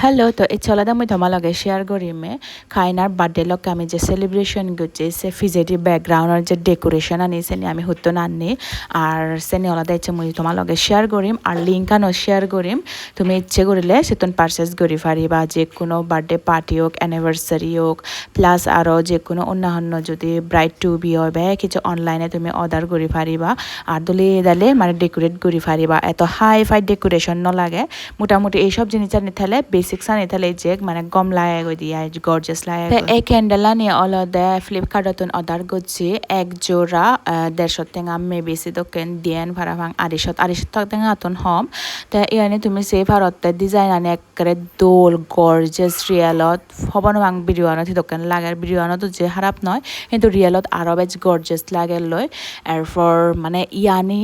Hello, to ichola da moi thomaloge share gorime khainar birthday lok ami je celebration gocche se fizeti background or je decoration ani seni ami hutto nanni ar seni ola da iche moi thomaloge share gorim ar link ano share gorim তুমি ইচ্ছে করিলে Sethan purchase করি পারিবা যে কোনো birthday party হোক anniversary হোক plus আরও যে কোনো অন্যান্য যদি ব্রাইড টু বি হয় বা কিছু অনলাইনে তুমি অর্ডার করি পারিবা আর দলে দালে মানে ডেকোরেট করি পারিবা এত হাই ফাই ডেকোরেশন নলাগে মোটামুটি এইসব জিনিস আনি থালে বেসিক্স আনি থালে যে মানে গম লাগে গই দিয়া গর্জিয়াস লাগে এই ক্যান্ডেল আনি অলদে ফ্লিপকার্টত অর্ডার করছি এক জোড়া 150 টাকা মে বেশি দোকান দিয়েন ভাড়াভাং 250 টাকা আতন হম তা ইয়ানি তুমি সে ভারতে ডিজাইন আনি একবারে দোল গর্জিয়াস রিয়েলত হবন ভাং ভিডিওনত দোকান লাগার ভিডিওনত যে খারাপ নয় কিন্তু রিয়েলত আরো বেশ গর্জিয়াস লাগে লয় এরপর মানে ইয়ানি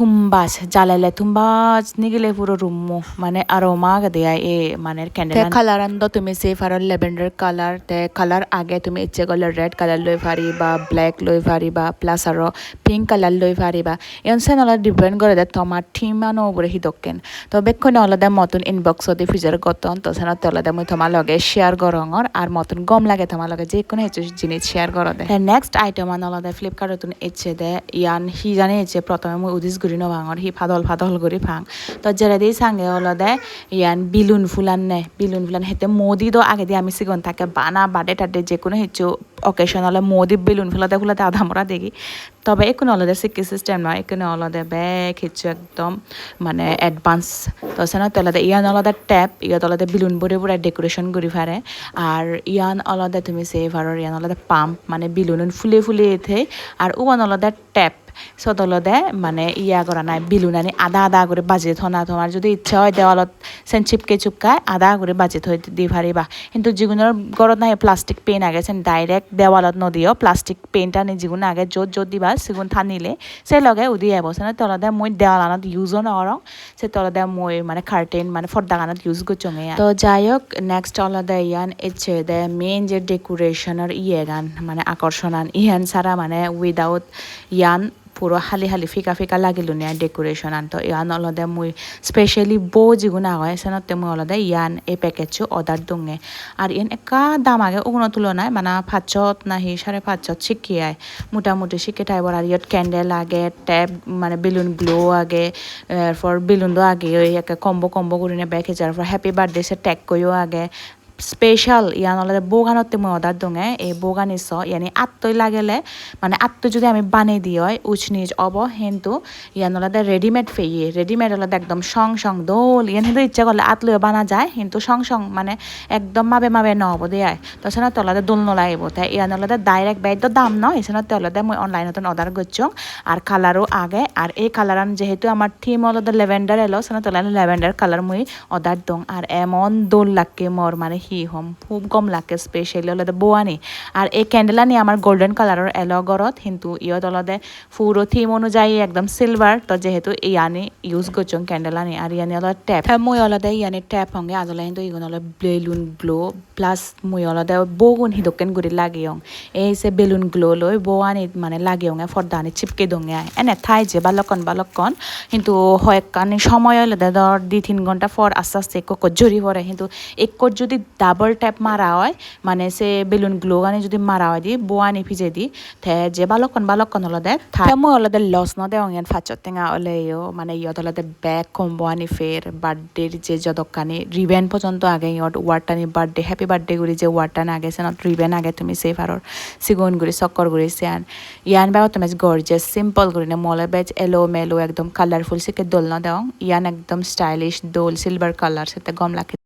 থুম্বাস জ্বালালে থুম্বাস নিগলে পুরো রুমো মানে আরোমা দেয়া এ মানে ক্যান্ডেল কালার আন্দ তুমি সেফ আর ল্যাভেন্ডার কালার তে কালার আগে তুমি ইচ্ছে করলে রেড কালার লই পারি বা ব্ল্যাক লই পারি বা প্লাস আর পিঙ্ক কালার লই পারি বা এনসেন আলাদা ডিপেন্ড করে দে তোমার থিম আনো উপরে হিদকেন তো বেক্ষণ আলাদা মতন ইনবক্স দি ফিজার গতন তো সেনত আলাদা মই তোমার লগে শেয়ার করঙর আর মতন গম লাগে তোমার লগে যে কোনো কিছু জিনিস শেয়ার করো দে নেক্সট আইটেম আন আলাদা ফ্লিপকার্টত ইচ্ছে দে ইয়ান হি জানে ইচ্ছে প্রথমে মই উদিস গুরি নভাঙর হি ফাদল করি ফাং তো যেটা দিয়ে সাঙ্গে হলদে ইয়ান বিলুন ফুলান হেতে মোদি তো আগে দিয়ে আমি সিগন থাকে বানা বাডে টাডে যে কোনো হিচু অকেশন হলে মোদি বিলুন ফুলাতে আধা মরা দেখি তবে এখন আলাদা সিকি সিস্টেম নয় এখানে আলাদা ব্যাগ হিচু একদম মানে অ্যাডভান্স তো সেনা আলাদা ইয়ান আলাদা ট্যাপ ইয়াত আলাদা বিলুন ভরে পুরা ডেকোরেশন করি ফারে আর ইয়ান আলাদা তুমি সেভ আর ইয়ান আলাদা পাম্প মানে বিলুন ফুলে এথে আর ওয়ান আলাদা ট্যাপ সদলদে মানে ইয়া করা নাই বিলুন আনি আদা করে বাজে থনা তোমার যদি ইচ্ছা হয় দেওয়ালত সেন চুপকায় আদা করে বাজে থই দি পারিবা কিন্তু যেগুলোর গরত নাই প্লাস্টিক পেন আগে সেন ডাইরেক্ট দেওয়ালত নদিও প্লাস্টিক পেনটা নি যেগুলো আগে য'ত দিবা সেগুন থানিলে সে লগে উদি আইব সেন তলদে মই দেওয়ালানত ইউজও নকরং সে তলদে মই মানে কার্টেন মানে ফর্দাগানত ইউজ করছঙে তো যাই হোক নেক্সট অলদে ইয়ান ইচ্ছে দে মেইন যে ডেকোরেশনের গান মানে আকর্ষণ ইয়ান ছাড়া মানে উইদাউট ইয়ান পুরো হালি ফিকা লাগিল নিয়া ডেকোরেশন আনতো ইয়ান অলদে মুই স্পেশালি বো যেগুলো হয় সেনতে মুই অলদে ইয়ান এই প্যাকেজও অর্ডার দোঙে আর ইয়ান একা দাম আগে ওগুলো তুলনায় মানে 500 নাহি 550 শিখিয়ায় মোটামুটি শিখে টাইবর আর ইয়াত ক্যান্ডেল আগে ট্যাপ মানে বেলুন গ্লো আগে এরপর বেলুন দো আগে ওই একটা কম্বো করে নিয়ে ব্যাগে যার পর হ্যাপি বার্থডে সে ট্যাগ কইও আগে স্পেশাল ইয়ান অলদে বোগানতে মই অর্ডার দোঙে এই বোগানিস ইয়ানি আত্তই লাগেলে মানে আত্ত যদি আমি বানিয়ে দিই হয় উচনিজ অব কিন্তু ইয়ান অলদে রেডিমেড অলদে একদম সং দোল ইয়ান কিন্তু ইচ্ছা করলে আতলেও বানা যায় কিন্তু সং মানে একদম মাবে নহব দেয় তো সেনা তলাদে দোল নলাগিব তাই ইয়ান অলদে ডাইরেক্ট বাইদ্য দাম নয় সেনা তলদে মই অনলাইনত অর্ডার করছং আর কালারও আগে আর এই কালার যেহেতু আমার থিম অলদে ল্যাভেন্ডার এলো সেনা তলাদে ল্যাভেন্ডার কালার মই অর্ডার দং আর এমন দোল লাগে মোর মানে হি হম খুব কম লাগে স্পেশালি অলদে বোয়ানি আর এই ক্যান্ডেল আনি আমার গোল্ডেন কালারের এলো গরত কিন্তু ইয়ত অলদে পুরো থিম অনুযায়ী একদম সিলভার তো যেহেতু ইয়ানি ইউজ করছং ক্যান্ডেল আনি আর ইয়ানি অলদে ট্যাপ মই অলদে ইয়ানি ট্যাপ হঙ্গে আজলে কিন্তু ইগুন অলদে বেলুন গ্লো প্লাস মই অলদে বগুন হিদকেন গুড়ি লাগিয়ং এই সে বেলুন গ্লো লই বোয়ানি মানে লাগিয়ং ফর্দানি চিপকে দঙে এনে থাই যে বালকন কিন্তু হয় কানি সময় অলদে ধর 2-3 ঘন্টা পর আস্তে এক জড়ি পড়ে কিন্তু এক যদি ডাবল ট্যাপ মারা হয় মানে সে বেলুন গ্লো গানি যদি মারা হয় দি বোয়ানি ভিজে দি থে যে বালকন অলদে মই অলদে লস ন দেওয়াং ইয়ান 500 টাকা ওলেও মানে ইয়ত অলদে ব্যাগ কম বোয়ানি ফের বার্থডের যে যদকানি রিবেন পর্যন্ত আগে ইয়ত ওয়ারটানি বার্থডে হ্যাপি বার্থডে গুড়ি যে ওয়ারটান আগে সেনত রিবেন আগে তুমি সেফারর সিগুন গুড়ি চক্কর গুড়ি সেয়ান ইয়ান বাও তুমি গর্জিয়াস সিম্পল গুড়ি নে মলে বেজ এলো মেলো একদম কালারফুল সিকে দোল ন দেওয়াং ইয়ান একদম স্টাইলিশ দোল সিলভার কালার সেতে গম লাগে